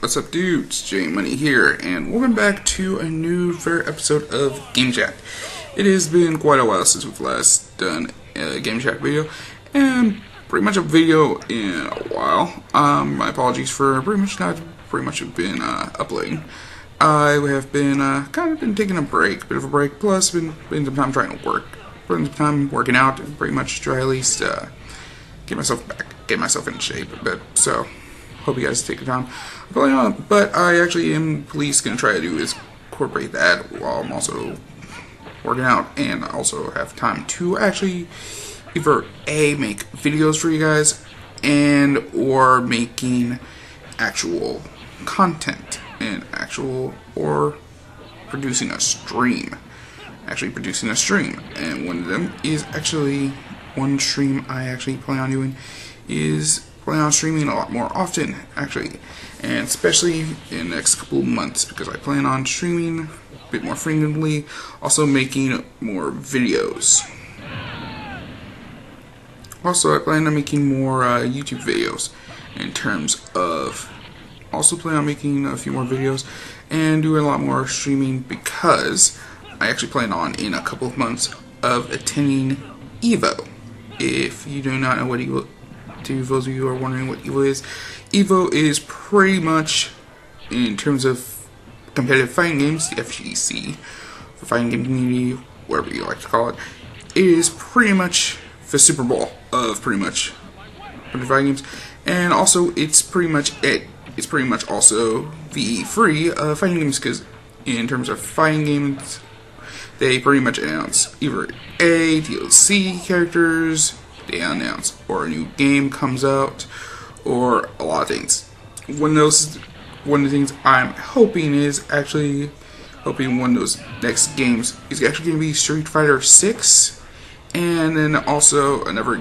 What's up, dudes? J Money here, and welcome back to a new fair episode of Game Chat. It has been quite a while since we've last done a Game Chat video, and pretty much a video in a while. My apologies for pretty much have been uploading. I have been kind of been taking a bit of a break. Plus, been some time trying to work, spending some time working out, and pretty much try at least get myself in shape a bit. So, hope you guys take your time. But I actually am at least going to try to do is incorporate that while I'm also working out, and also have time to actually either make videos for you guys and or making actual content and or producing a stream. Actually producing a stream, and one of them is actually one stream I actually plan on doing is streaming a lot more often, actually, and especially in the next couple of months, because I plan on streaming a bit more frequently, also making more videos. Also, I plan on making more YouTube videos in terms of, also plan on making a few more videos and doing a lot more streaming, because I actually plan on, in a couple of months, of attending EVO. If you do not know what EVO, to those of you who are wondering what EVO is pretty much, in terms of competitive fighting games, the FGC, the fighting game community, whatever you like to call it, is pretty much the Super Bowl of pretty much fighting games, and also it's pretty much also the free fighting games, because in terms of fighting games, they pretty much announce either DLC characters, they announce, or a new game comes out, or a lot of things. One of the things I'm hoping is one of those next games is actually going to be Street Fighter 6, and then also another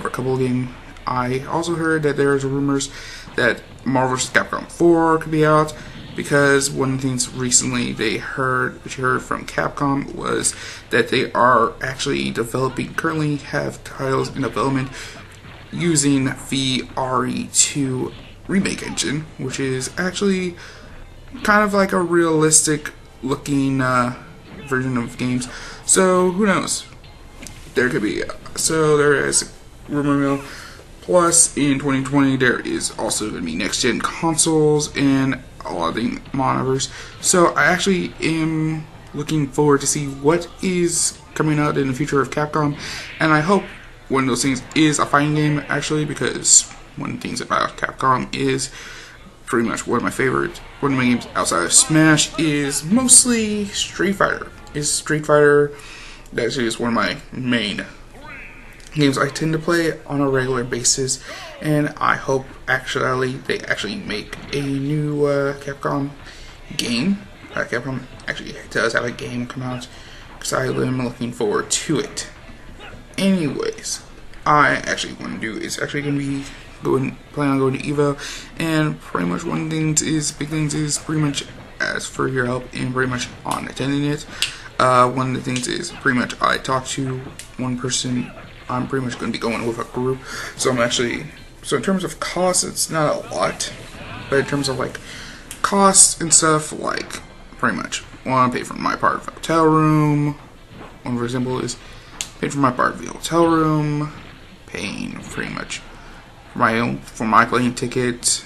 couple of games. I also heard that there's rumors that Marvel vs. Capcom 4 could be out, because one of the things recently which you heard from Capcom, was that they are actually currently have titles in development using the RE2 remake engine, which is actually kind of like a realistic looking version of games. So who knows? There is rumor mill. Plus, in 2020, there is also going to be next-gen consoles and a lot of the monitors. So I actually am looking forward to see what is coming out in the future of Capcom, and I hope one of those things is a fighting game, actually, because one of the things about Capcom is pretty much one of my games outside of Smash is mostly Street Fighter. That is one of my main games I tend to play on a regular basis, and I hope they actually make a new Capcom game. Capcom actually does have a game come out, because I am looking forward to it. Anyways, I actually want to do is actually going to be plan on going to EVO, and pretty much big things is pretty much ask for your help and pretty much on attending it. One of the things is pretty much I talked to one person. I'm pretty much going to be going with a group, so in terms of costs, it's not a lot, but in terms of like costs and stuff, like pretty much want to pay for my part of the hotel room. One for example is paid for my part of the hotel room, paying pretty much for my plane ticket,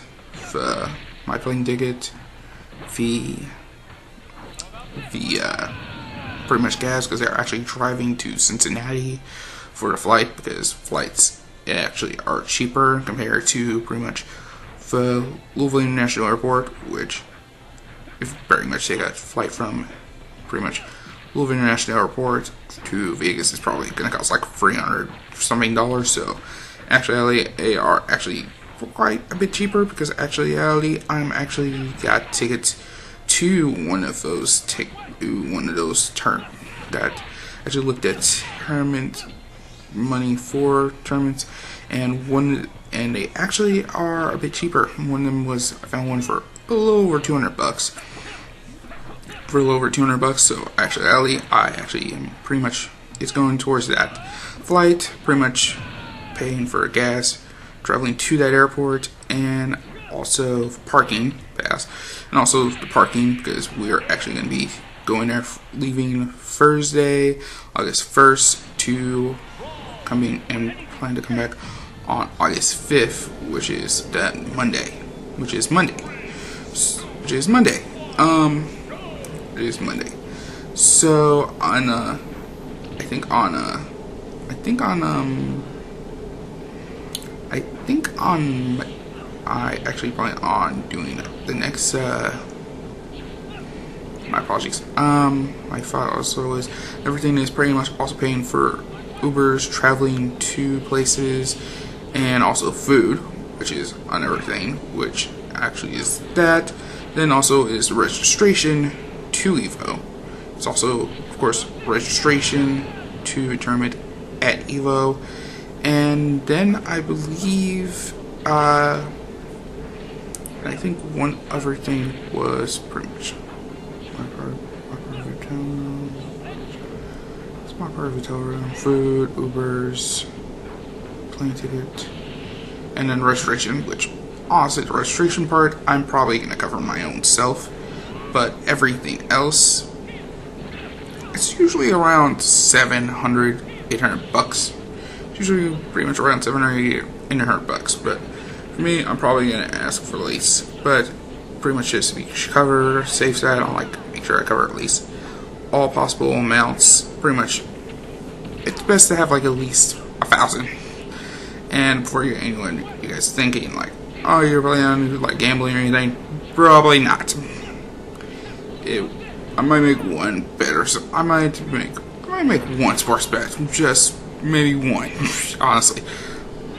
pretty much gas, because they're actually driving to Cincinnati for the flight, because flights actually are cheaper compared to pretty much the Louisville International Airport, which if very much take a flight from pretty much Louisville International Airport to Vegas is probably going to cost like $300 something. So actually they are actually quite a bit cheaper, because I'm actually got tickets to one of those that actually looked at tournament money for tournaments, and they actually are a bit cheaper. One of them I found one for a little over $200. So I actually am pretty much, it's going towards that flight, pretty much paying for gas, traveling to that airport, and also parking pass, and also the parking because we are actually going to be going there, leaving Thursday, August 1st to coming and plan to come back on August 5th, which is that Monday, which is Monday. So on I actually plan on doing the next my apologies. My thought also is everything is pretty much also paying for Ubers, traveling to places, and also food, which is on everything, which actually is that. Then also is registration to Evo. It's also, of course, registration to a tournament at Evo. And then I believe, I think one other thing was pretty much my part of the hotel room, food, Ubers, plane ticket, and then registration, which honestly the registration part I'm probably going to cover my own self, but everything else, it's usually around 700, 800 bucks. It's usually pretty much around 700, 800 bucks, but for me, I'm probably going to ask for lease, but pretty much just to be cover, safe side, I'll make sure I cover at least all possible amounts. Pretty much, it's best to have at least 1,000. And before you guys thinking oh, you're planning on gambling or anything, probably not. I might make one bet, or so I might make one sports bet, just maybe one. Honestly,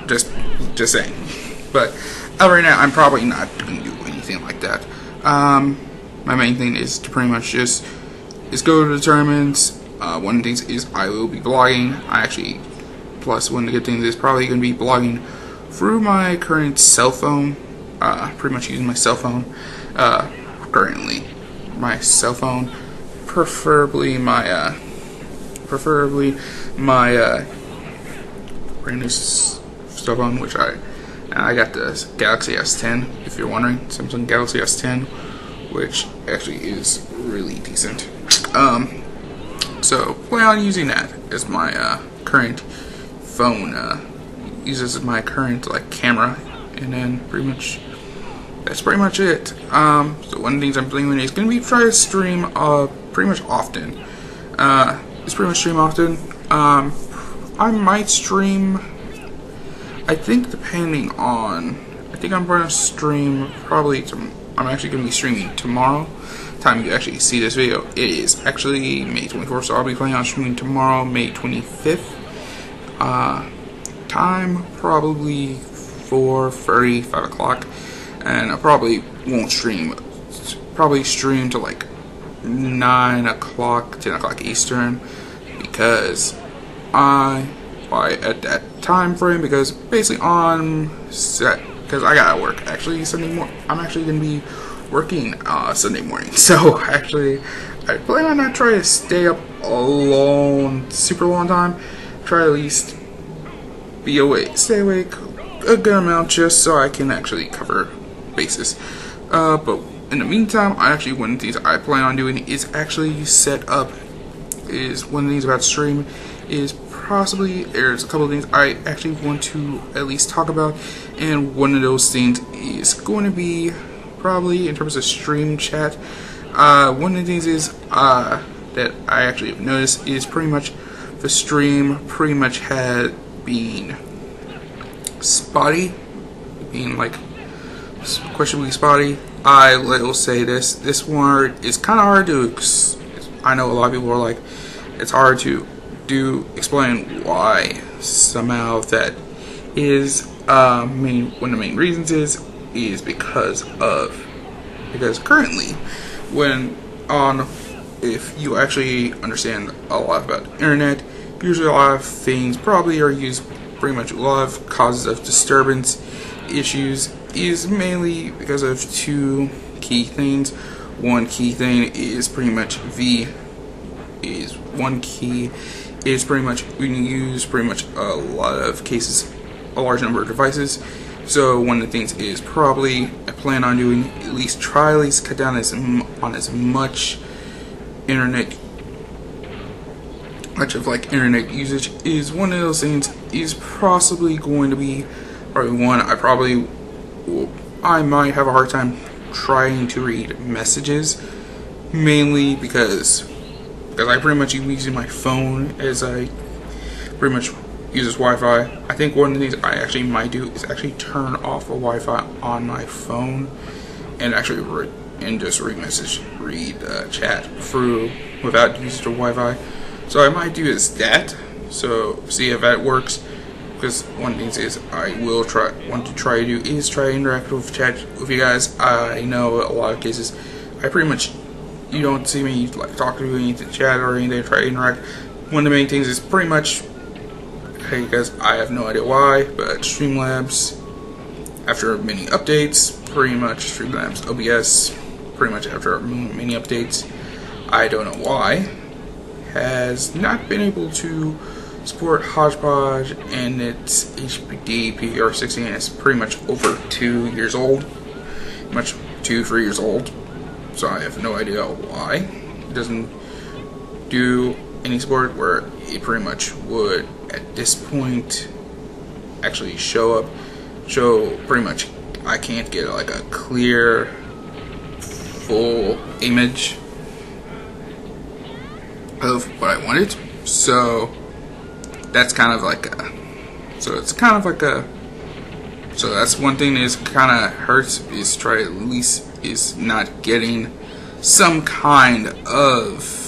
just saying. But other than that, I'm probably not going to do anything like that. My main thing is to pretty much just go to the tournaments. One of the things is I will be vlogging. Plus one of the good things is probably going to be vlogging through my current cell phone. Pretty much using my cell phone. Currently, my cell phone, preferably my brand new cell phone, which I got the Galaxy S10, if you're wondering, Samsung Galaxy S10, which actually is really decent. So plan on using that as my current phone, uses my current camera, and then that's pretty much it. So one of the things I'm doing is going to be trying to stream pretty much often. I might stream, I think I'm going to stream probably, I'm actually going to be streaming tomorrow. Time you actually see this video, it is actually May 24th, so I'll be planning on streaming tomorrow, May 25th. Time probably 4:30, 5 o'clock, and I probably won't stream, to 9 o'clock, 10 o'clock Eastern, because at that time frame, because basically because I gotta work actually Sunday morning. I'm actually gonna be working Sunday morning, so actually I plan on not trying to stay up super long time. Try at least stay awake a good amount, just so I can actually cover bases. But in the meantime, one of the things I plan on doing is actually set up. One of the things about stream is there's a couple of things I actually want to at least talk about, and one of those things is going to be probably in terms of stream chat. One of the things is that I actually have noticed is pretty much the stream pretty much had been spotty, questionably spotty. I will say this word is kind of hard to. I know a lot of people are it's hard to explain why. Somehow that is one of the main reasons is because currently if you actually understand a lot about the internet, usually a lot of things probably are used pretty much. A lot of causes of disturbance issues is mainly because of two key things. One key thing is pretty much we can use pretty much a lot of cases, a large number of devices So one of the things is probably I plan on doing try at least cut down on as much internet usage. Is one of those things is possibly going to be probably one I might have a hard time trying to read messages, mainly because I pretty much using my phone as I pretty much uses Wi-Fi. I think one of the things I actually might do is actually turn off the Wi-Fi on my phone and actually just read chat through without using the Wi-Fi. So I might do is that. So see if that works. Because one of the things is I will want to try to interact with chat with you guys. I know a lot of cases I pretty much you don't see me like talk to anything, chat or anything, try to interact. One of the main things is pretty much, hey guys, I have no idea why, but Streamlabs, after many updates, pretty much Streamlabs OBS, pretty much after many updates, I don't know why, has not been able to support Hodgepodge and its HPD PVR60, and it's pretty much over 2 years old, 2-3 years old. So I have no idea why it doesn't do any support, where it pretty much would at this point actually show pretty much I can't get like a clear full image of what I wanted. So that's kind of like so that's one thing is kind of hurts, is try at least is not getting some kind of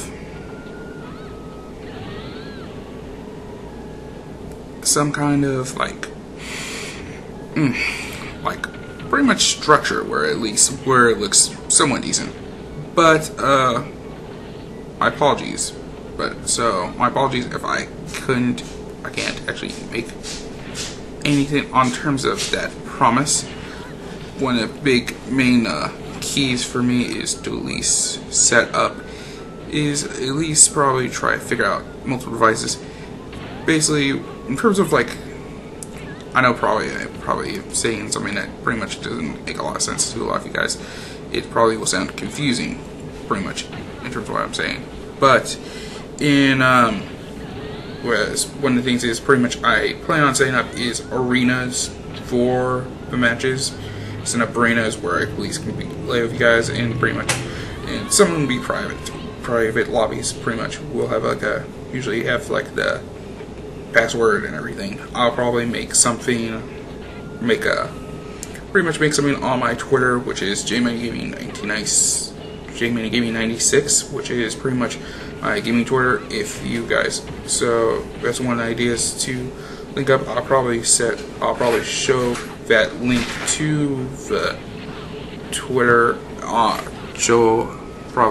like pretty much structure where it looks somewhat decent. But my apologies. My apologies if I can't actually make anything on terms of that promise. One of the big main keys for me is to at least set up, is at least probably try to figure out multiple devices. Basically, in terms of like, I know probably saying something that pretty much doesn't make a lot of sense to a lot of you guys. It probably will sound confusing, pretty much, in terms of what I'm saying. But in whereas one of the things is pretty much I plan on setting up is arenas for the matches. Set up arenas where I at least can play with you guys, and pretty much, and some of them will be private lobbies. Pretty much, we'll have like usually have like the password and everything. I'll probably make something on my Twitter, which is JManyGaming96, which is pretty much my gaming Twitter. If you guys, so that's one of the ideas to link up. I'll probably show that link to the Twitter. Try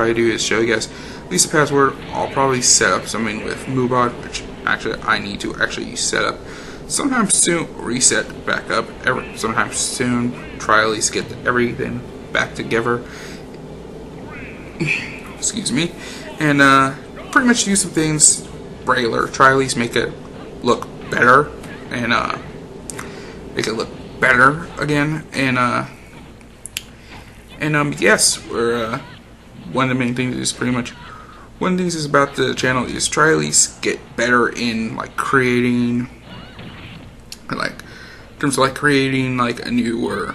to do is show you guys at least the password. I'll probably set up something with Moobot, which actually I need to actually set up sometime soon. Reset back up sometime soon. Try at least get everything back together. Excuse me. And pretty much do some things regular. Try at least make it look better, and make it look better again. And yes, we're one of the main things is pretty much one of the things is about the channel is try at least get better in like creating, like in terms of like creating like a new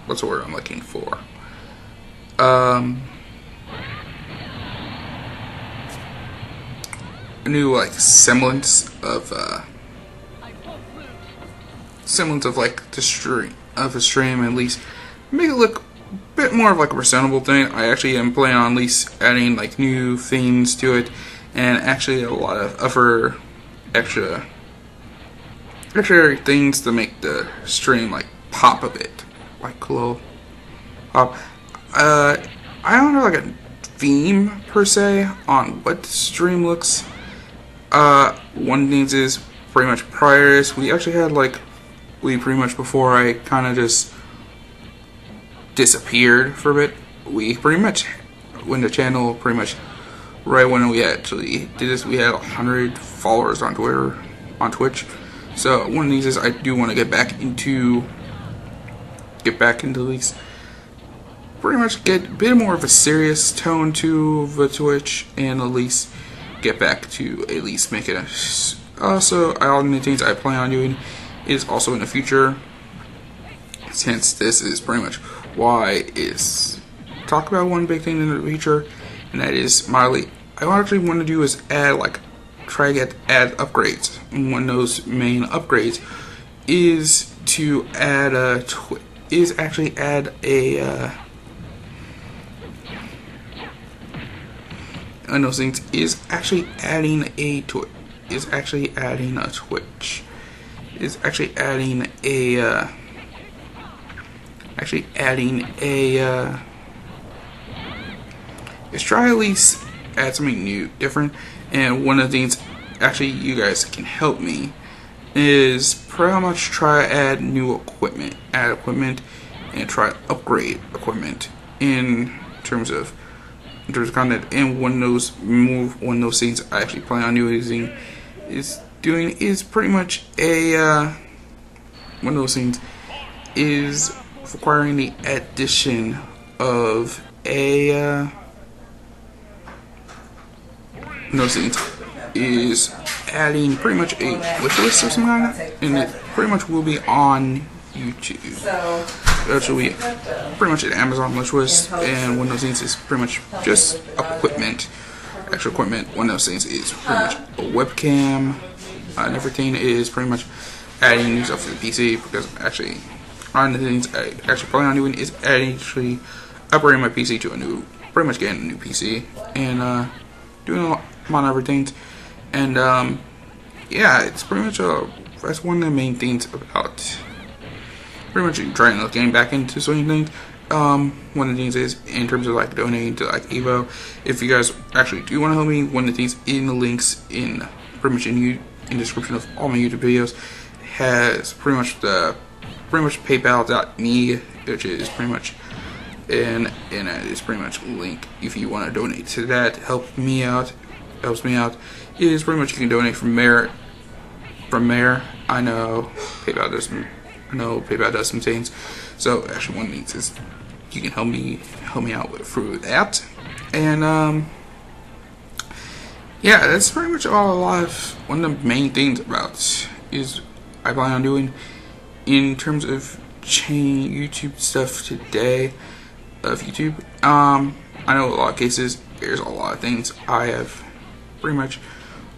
what's the word I'm looking for? A new like semblance of like the stream at least make it look a bit more of like a presentable thing. I actually am planning on at least adding like new themes to it, and actually a lot of other extra things to make the stream like pop a bit, like cool pop. I don't know like a theme per se on what the stream looks. One thing is pretty much prior to this, we actually had like pretty much before I kind of just disappeared for a bit. We pretty much when the channel pretty much right when we actually did this, we had 100 followers on Twitter, on Twitch. So one of these is I do want to get back into at least pretty much get a bit more of a serious tone to the Twitch, and at least get back to at least make it a. Also, all the things I plan on doing is also in the future, since this is pretty much why is talk about one big thing in the future, and that is I actually want to do is add try to add upgrades, and one of those main upgrades is to add one of those things is actually adding a Twitch. It's actually adding a let's try at least add something new, different. And one of the things actually you guys can help me is pretty much try to add new equipment, and try to upgrade equipment in terms of content. And one of those things I actually plan on doing is pretty much one of those things is requiring the addition of one of those things is adding pretty much a wish list or something like that, and it pretty much will be on YouTube. Actually, pretty much an Amazon wish list, and one of those things is pretty much just equipment, extra equipment. One of those things is pretty much a webcam, and everything is pretty much adding new stuff to the PC, because actually one of the things I actually plan on doing is actually upgrading my PC to pretty much getting a new PC, and doing a lot of everything. And yeah, it's pretty much that's one of the main things about pretty much trying to getting back into certain things. One of the things is in terms of donating to Evo. If you guys actually do want to help me, one of the things in the links in pretty much in description of all my YouTube videos has pretty much PayPal.me, which is pretty much and it's pretty much a link if you want to donate to that. Helps me out. It is pretty much you can donate from there. I know PayPal does some things. So actually, one of the things is you can help me out through that. And yeah, that's pretty much one of the main things about is I plan on doing in terms of YouTube stuff today of YouTube. I know a lot of cases there's a lot of things I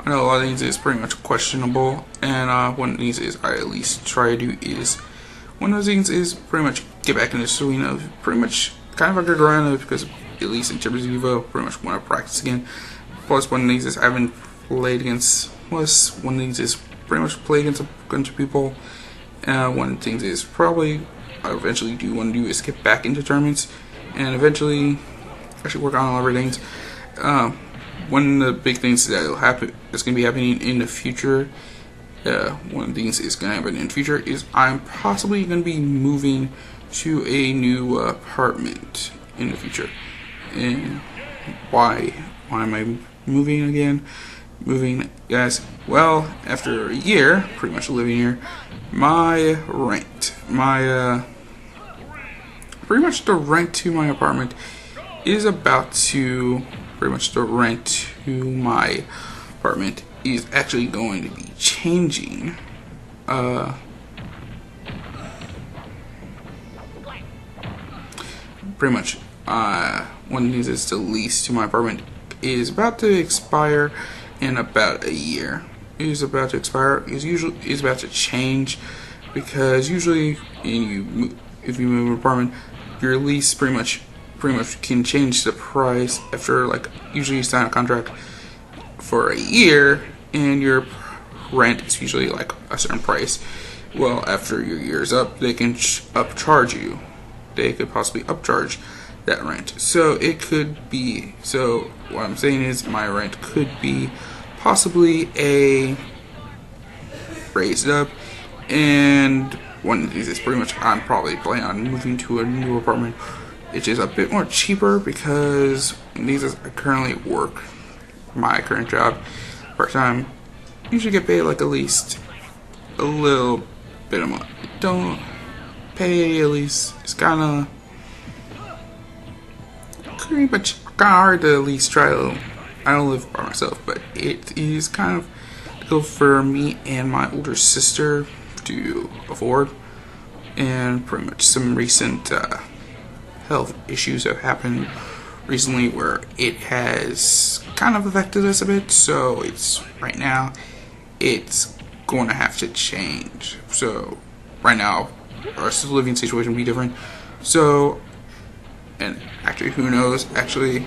know a lot of things is pretty much questionable, and one of these is I at least try to do is one of those things is pretty much get back in the swing of pretty much kind of a good run of, because at least in terms of Evo, pretty much want to practice again. Plus one of these is I haven't played against. Plus one of these is pretty much play against a bunch of people. One of the things is probably I eventually do want to do is get back into tournaments, and eventually actually work on all everything. One of the big things that's going to be happening in the future, one of the things that's going to happen in the future is I'm possibly going to be moving to a new apartment in the future. And why am I moving again? Guys, well, after a year pretty much living here, my rent, pretty much the rent to my apartment is about to is actually going to be changing. Pretty much one of the things is the lease to my apartment is about to expire in about a year. Is about to expire. Is about to change, because usually if you move an apartment, your lease pretty much can change the price after usually you sign a contract for a year, and your rent is usually a certain price. Well, after your year's up, they can upcharge you. They could possibly upcharge that rent. So it could be. So what I'm saying is my rent could be possibly raised up, and one of these is pretty much I'm probably planning on moving to a new apartment. It's just a bit more cheaper, because these I currently work my current job part-time, you should get paid like at least a little bit of money. Don't pay at least. It's kind of pretty much hard to at least try to. I don't live by myself, but it is kind of difficult for me and my older sister to afford, and pretty much some recent health issues have happened recently where it has kind of affected us a bit. So it's right now it's going to have to change. So right now our living situation will be different. So, and actually who knows, actually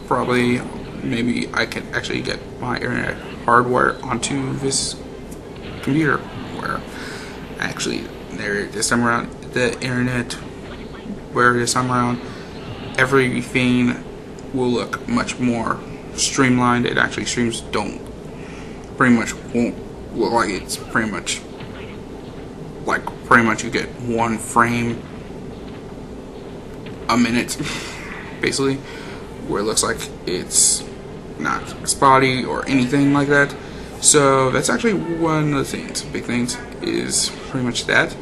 probably maybe I can actually get my internet hardwire onto this computer where actually this time around the internet where this time around everything will look much more streamlined. It actually streams won't look like it's pretty much you get one frame a minute basically, where it looks like it's not spotty or anything like that. So that's actually one of the big things is pretty much that.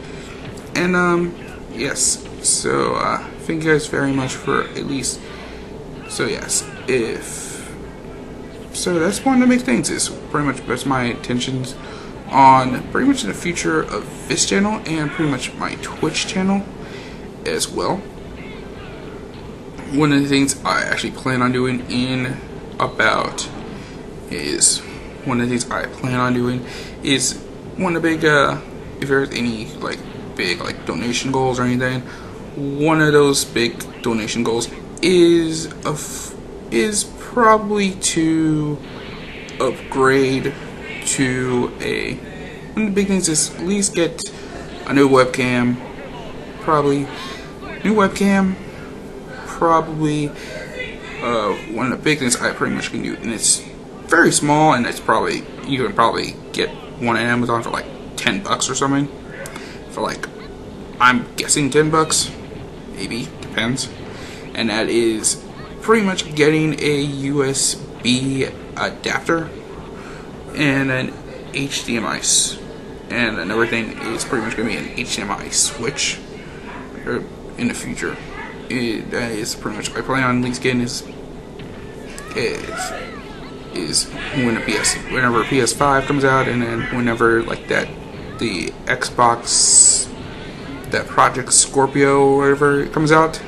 And yes, so thank you guys very much for at least. So yes, so that's one of the big things is pretty much that's my intentions on pretty much the future of this channel and pretty much my Twitch channel as well. One of the things I actually plan on doing is one of the big if there's any big donation goals or anything, one of those big donation goals is probably to upgrade to one of the big things is at least get a new webcam, probably one of the big things I pretty much can do, and it's very small, and it's probably you can probably get one on Amazon for like $10 or something, for I'm guessing $10, maybe, depends. And that is pretty much getting a USB adapter and an HDMI, and another thing is pretty much going to be an HDMI switch in the future. That is pretty much what I plan on at least getting is whenever PS5 comes out, and then whenever the Xbox, that Project Scorpio or whatever it comes out,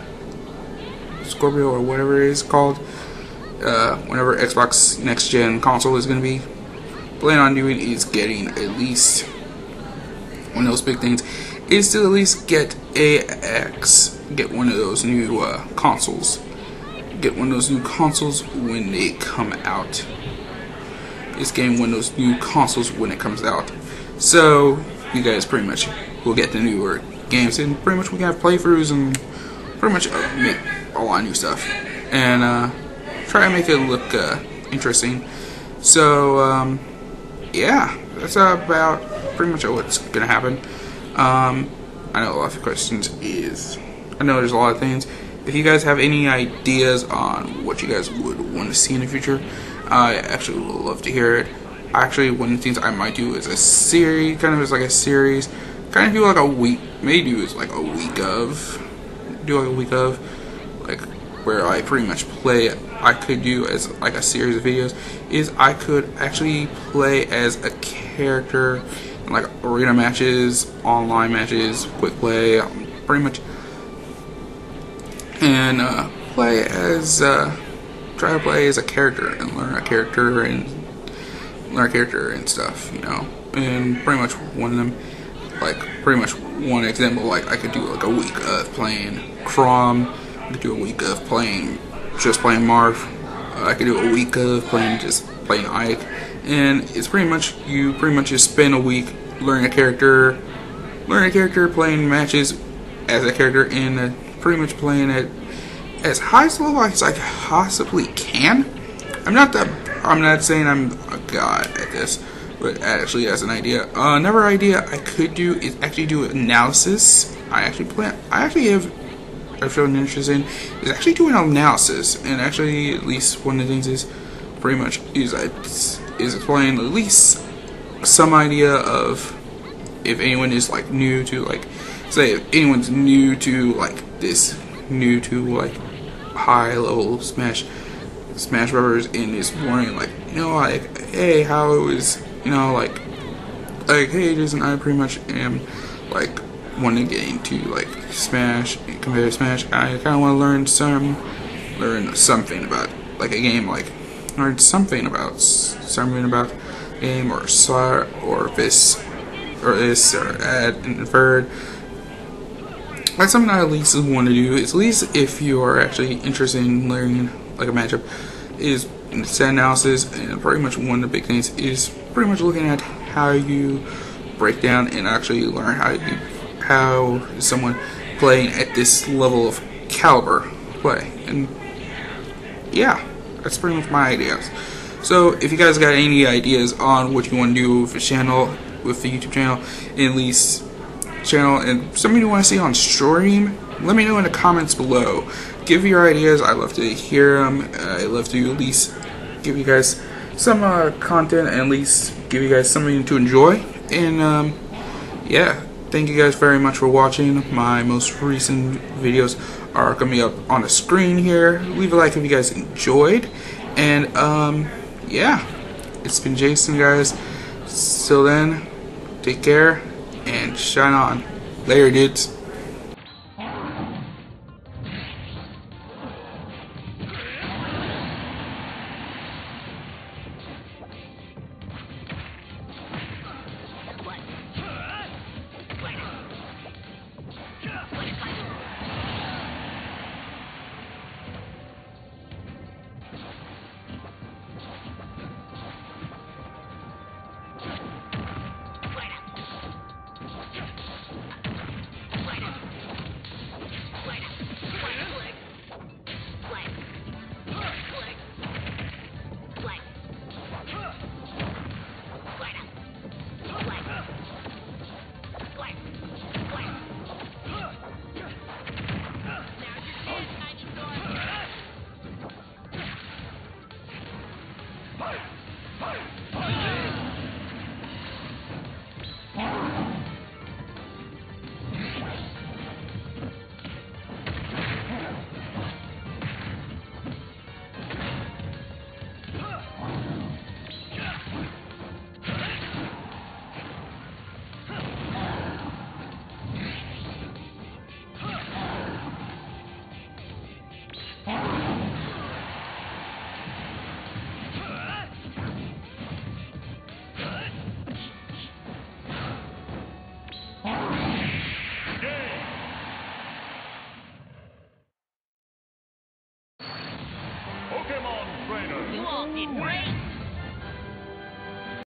Scorpio or whatever it is called, whenever Xbox next gen console is going to be, plan on doing is getting at least one of those big things is to at least get one of those new consoles. Get one of those new consoles when they come out. It's getting one of those new consoles when it comes out. So you guys pretty much will get the newer games, and pretty much we can have playthroughs and pretty much make a lot of new stuff and try to make it look interesting. So yeah, that's about pretty much what's gonna happen. I know a lot of questions I know there's a lot of things. If you guys have any ideas on what you guys would want to see in the future, I actually would love to hear it. Actually, one of the things I might do is a series, kind of do like a week, maybe do is like a week of, where I pretty much play. I could do as like a series of videos is I could actually play as a character in like arena matches, online matches, quick play, pretty much, and try to play as a character and learn a character and stuff, you know. And pretty much one of them, pretty much one example, I could do like a week of playing Crom, I could do a week of playing Marth, I could do a week of playing Ike, and it's pretty much you just spend a week learning a character, playing matches as a character, and pretty much playing it as high level as I possibly can. I'm not saying I'm a god at this, but actually as an idea, another idea I could do is actually do analysis. I've shown interest in is actually doing analysis, and actually at least one of the things is pretty much is playing at least some idea of if anyone is like new to like, say if anyone's new to like high level Smash Brothers and is wondering like, like, hey, how it was, like hey Jason, I pretty much am like wanting to get into like Smash, competitive Smash. I kind of want to learn something about like a game, like learn something about game or this or add and inferred. That's something I at least want to do. At least if you are actually interested in learning like a matchup, is stat analysis, and pretty much one of the big things is pretty much looking at how you break down and actually learn how someone playing at this level of caliber play. And yeah, that's pretty much my ideas. So if you guys got any ideas on what you want to do with the channel, with the YouTube channel, and at least channel, and something you want to see on stream, let me know in the comments below. Give your ideas. I love to hear them. I love to at least give you guys some content, and at least give you guys something to enjoy. And yeah, thank you guys very much for watching. My most recent videos are going to be up on the screen here. Leave a like if you guys enjoyed. And yeah, it's been Jason, guys. Till then, take care and shine on. Later, dudes. You all did great.